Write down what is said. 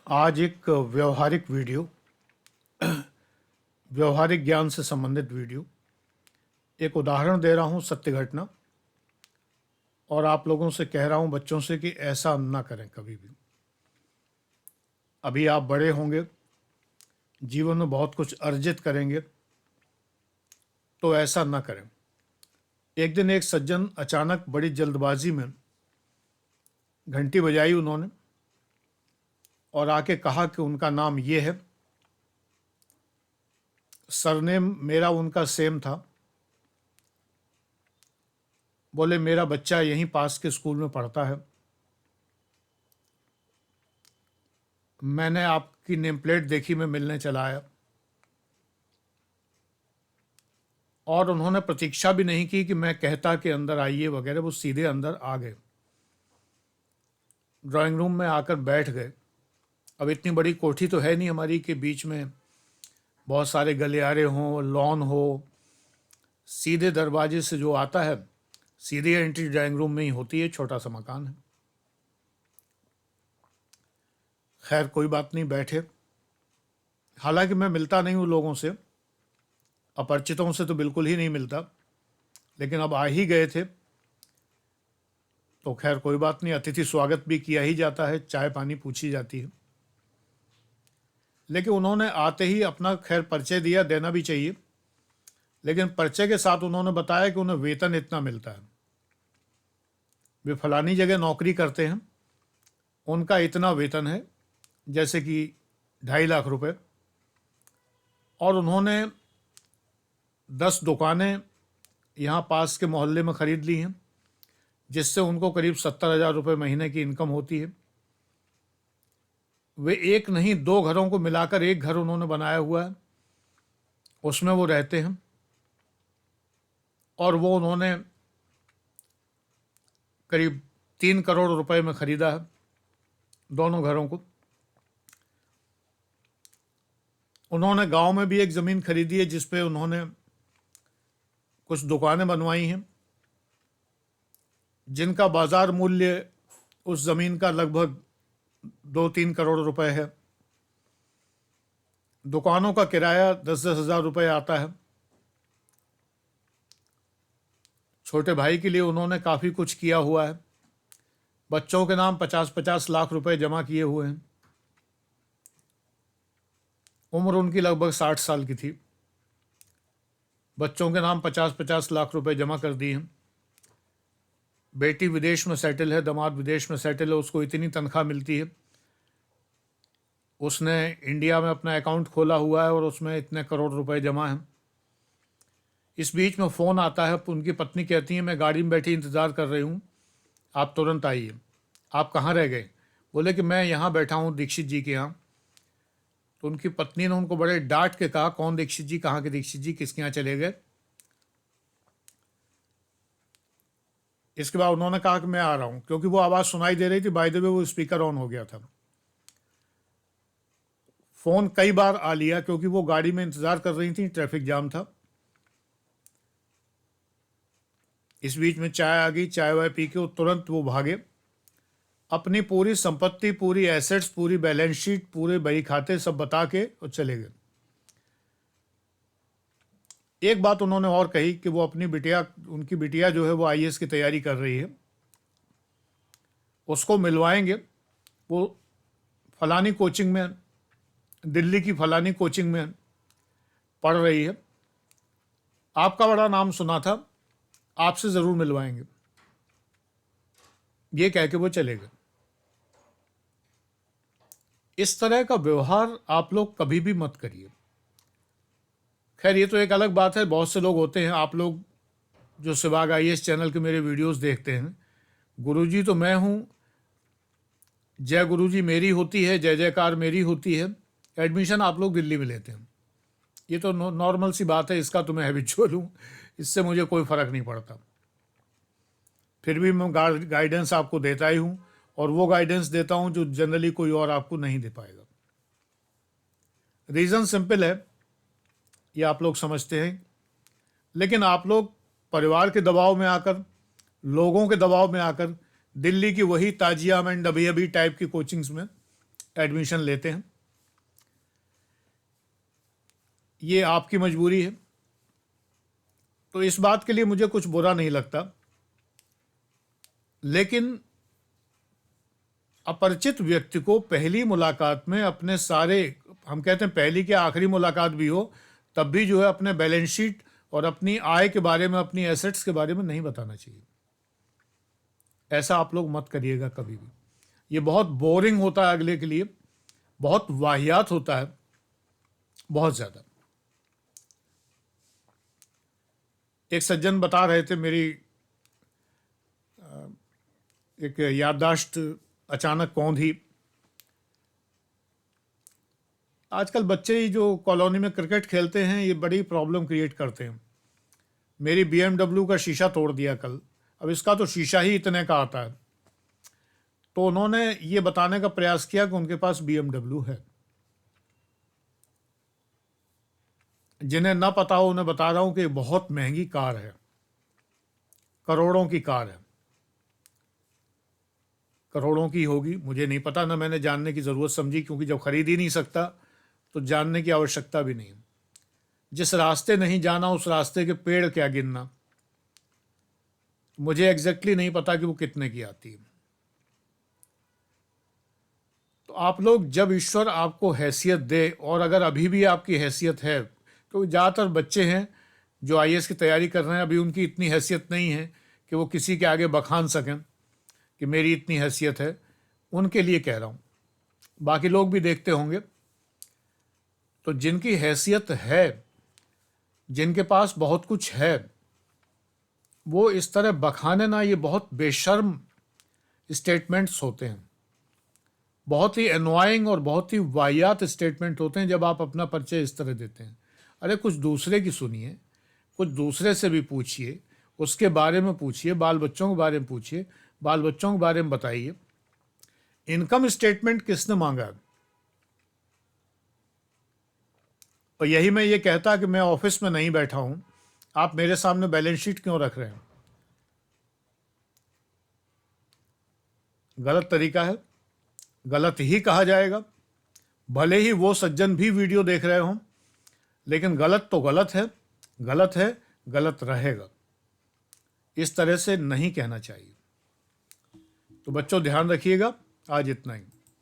आज एक व्यवहारिक वीडियो, व्यवहारिक ज्ञान से संबंधित वीडियो, एक उदाहरण दे रहा हूँ सत्य घटना, और आप लोगों से कह रहा हूँ बच्चों से कि ऐसा ना करें कभी भी। अभी आप बड़े होंगे, जीवन में बहुत कुछ अर्जित करेंगे, तो ऐसा ना करें। एक दिन एक सज्जन अचानक बड़ी जल्दबाजी में घंटी बजाई उन्होंने और आके कहा कि उनका नाम ये है। सरनेम मेरा उनका सेम था। बोले मेरा बच्चा यहीं पास के स्कूल में पढ़ता है। मैंने आपकी नेम प्लेट देखी, मैं मिलने चला आया। और उन्होंने प्रतीक्षा भी नहीं की कि मैं कहता कि अंदर आइए वगैरह, वो सीधे अंदर आ गए। ड्राइंग रूम में आकर बैठ गए। अब इतनी बड़ी कोठी तो है नहीं हमारी कि बीच में बहुत सारे गलियारे हों, लॉन हो। सीधे दरवाजे से जो आता है सीधी एंट्री ड्राइंग रूम में ही होती है, छोटा सा मकान है। खैर कोई बात नहीं, बैठे। हालांकि मैं मिलता नहीं हूँ लोगों से, अपरिचितों से तो बिल्कुल ही नहीं मिलता, लेकिन अब आ ही गए थे तो खैर कोई बात नहीं, अतिथि स्वागत भी किया ही जाता है, चाय पानी पूछी जाती है। लेकिन उन्होंने आते ही अपना खैर परिचय दिया, देना भी चाहिए, लेकिन परिचय के साथ उन्होंने बताया कि उन्हें वेतन इतना मिलता है, वे फलानी जगह नौकरी करते हैं, उनका इतना वेतन है, जैसे कि 2.5 लाख रुपए। और उन्होंने 10 दुकानें यहाँ पास के मोहल्ले में ख़रीद ली हैं, जिससे उनको करीब 70,000 रुपये महीने की इनकम होती है। वे एक नहीं 2 घरों को मिलाकर एक घर उन्होंने बनाया हुआ है, उसमें वो रहते हैं। और वो उन्होंने करीब 3 करोड़ रुपए में ख़रीदा है दोनों घरों को। उन्होंने गांव में भी एक ज़मीन खरीदी है जिस पे उन्होंने कुछ दुकानें बनवाई हैं, जिनका बाज़ार मूल्य उस ज़मीन का लगभग 2-3 करोड़ रुपए है। दुकानों का किराया 10-10 हज़ार रुपये आता है। छोटे भाई के लिए उन्होंने काफ़ी कुछ किया हुआ है। बच्चों के नाम 50-50 लाख रुपए जमा किए हुए हैं। उम्र उनकी लगभग 60 साल की थी। बच्चों के नाम 50-50 लाख रुपए जमा कर दिए हैं। बेटी विदेश में सेटल है, दामाद विदेश में सेटल है, उसको इतनी तनख्वाह मिलती है। उसने इंडिया में अपना अकाउंट खोला हुआ है और उसमें इतने करोड़ रुपए जमा हैं। इस बीच में फ़ोन आता है, उनकी पत्नी कहती है मैं गाड़ी में बैठी इंतज़ार कर रही हूँ, आप तुरंत आइए। आप कहाँ रह गए? बोले कि मैं यहाँ बैठा हूँ दीक्षित जी के यहाँ। तो उनकी पत्नी ने उनको बड़े डांट के कहा, कौन दीक्षित जी, कहाँ के दीक्षित जी, किसके यहाँ चले गए? इसके बाद उन्होंने कहा कि मैं आ रहा हूँ, क्योंकि वो आवाज़ सुनाई दे रही थी। बाय द वे वो स्पीकर ऑन हो गया था। फ़ोन कई बार आ लिया क्योंकि वो गाड़ी में इंतज़ार कर रही थी, ट्रैफिक जाम था। इस बीच में चाय आ गई, चाय वाय पी के वो तुरंत वो भागे। अपनी पूरी संपत्ति, पूरी एसेट्स, पूरी बैलेंस शीट, पूरे बही खाते सब बता के और चले गए। एक बात उन्होंने और कही कि वो अपनी बिटिया, उनकी बिटिया जो है वो आईएएस की तैयारी कर रही है, उसको मिलवाएंगे। वो फलानी कोचिंग में, दिल्ली की फलानी कोचिंग में पढ़ रही है, आपका बड़ा नाम सुना था, आपसे ज़रूर मिलवाएंगे। ये कह के वो चले गए। इस तरह का व्यवहार आप लोग कभी भी मत करिए। खैर ये तो एक अलग बात है, बहुत से लोग होते हैं, आप लोग जो सहवाग आईएएस चैनल के मेरे वीडियोस देखते हैं, गुरुजी तो मैं हूँ, जय गुरुजी मेरी होती है, जय जयकार मेरी होती है, एडमिशन आप लोग दिल्ली में लेते हैं। ये तो नॉर्मल सी बात है, इसका तो मैं हैबिचुअल हूँ, इससे मुझे कोई फ़र्क नहीं पड़ता। फिर भी मैं गाइडेंस आपको देता ही हूँ, और वो गाइडेंस देता हूँ जो जनरली कोई और आपको नहीं दे पाएगा। रीज़न सिंपल है, ये आप लोग समझते हैं, लेकिन आप लोग परिवार के दबाव में आकर, लोगों के दबाव में आकर दिल्ली की वही ताजिया एंड अभी अभी टाइप की कोचिंग्स में एडमिशन लेते हैं। ये आपकी मजबूरी है, तो इस बात के लिए मुझे कुछ बुरा नहीं लगता। लेकिन अपरिचित व्यक्ति को पहली मुलाकात में अपने सारे, हम कहते हैं पहली क्या आखिरी मुलाकात भी हो, तब भी जो है अपने बैलेंस शीट और अपनी आय के बारे में, अपनी एसेट्स के बारे में नहीं बताना चाहिए। ऐसा आप लोग मत करिएगा कभी भी। ये बहुत बोरिंग होता है अगले के लिए, बहुत वाहियात होता है, बहुत ज़्यादा। एक सज्जन बता रहे थे, मेरी एक याददाश्त अचानक कौंध ही। आजकल बच्चे ही जो कॉलोनी में क्रिकेट खेलते हैं, ये बड़ी प्रॉब्लम क्रिएट करते हैं। मेरी BMW का शीशा तोड़ दिया कल। अब इसका तो शीशा ही इतने का आता है, तो उन्होंने ये बताने का प्रयास किया कि उनके पास BMW है। जिन्हें ना पता हो उन्हें बता रहा हूं कि बहुत महंगी कार है, करोड़ों की कार है। करोड़ों की होगी, मुझे नहीं पता, ना मैंने जानने की ज़रूरत समझी, क्योंकि जब खरीद ही नहीं सकता तो जानने की आवश्यकता भी नहीं। जिस रास्ते नहीं जाना उस रास्ते के पेड़ क्या गिनना। मुझे एग्जैक्टली नहीं पता कि वो कितने की आती है। तो आप लोग, जब ईश्वर आपको हैसियत दे, और अगर अभी भी आपकी हैसियत है, तो ज़्यादातर बच्चे हैं जो IAS की तैयारी कर रहे हैं, अभी उनकी इतनी हैसियत नहीं है कि वो किसी के आगे बखान सकें कि मेरी इतनी हैसियत है। उनके लिए कह रहा हूँ, बाकी लोग भी देखते होंगे। तो जिनकी हैसियत है, जिनके पास बहुत कुछ है, वो इस तरह बखाने ना, ये बहुत बेशर्म स्टेटमेंट्स होते हैं, बहुत ही एनवाइंग और बहुत ही वाहियात स्टेटमेंट होते हैं जब आप अपना परिचय इस तरह देते हैं। अरे कुछ दूसरे की सुनिए, कुछ दूसरे से भी पूछिए, उसके बारे में पूछिए, बाल बच्चों के बारे में पूछिए, बाल बच्चों के बारे में बताइए। इनकम स्टेटमेंट किसने मांगा? और यही मैं ये कहता कि मैं ऑफिस में नहीं बैठा हूं, आप मेरे सामने बैलेंस शीट क्यों रख रहे हैं? गलत तरीका है, गलत ही कहा जाएगा। भले ही वो सज्जन भी वीडियो देख रहे हों, लेकिन गलत तो गलत है, गलत है, गलत रहेगा। इस तरह से नहीं कहना चाहिए। तो बच्चों ध्यान रखिएगा। आज इतना ही।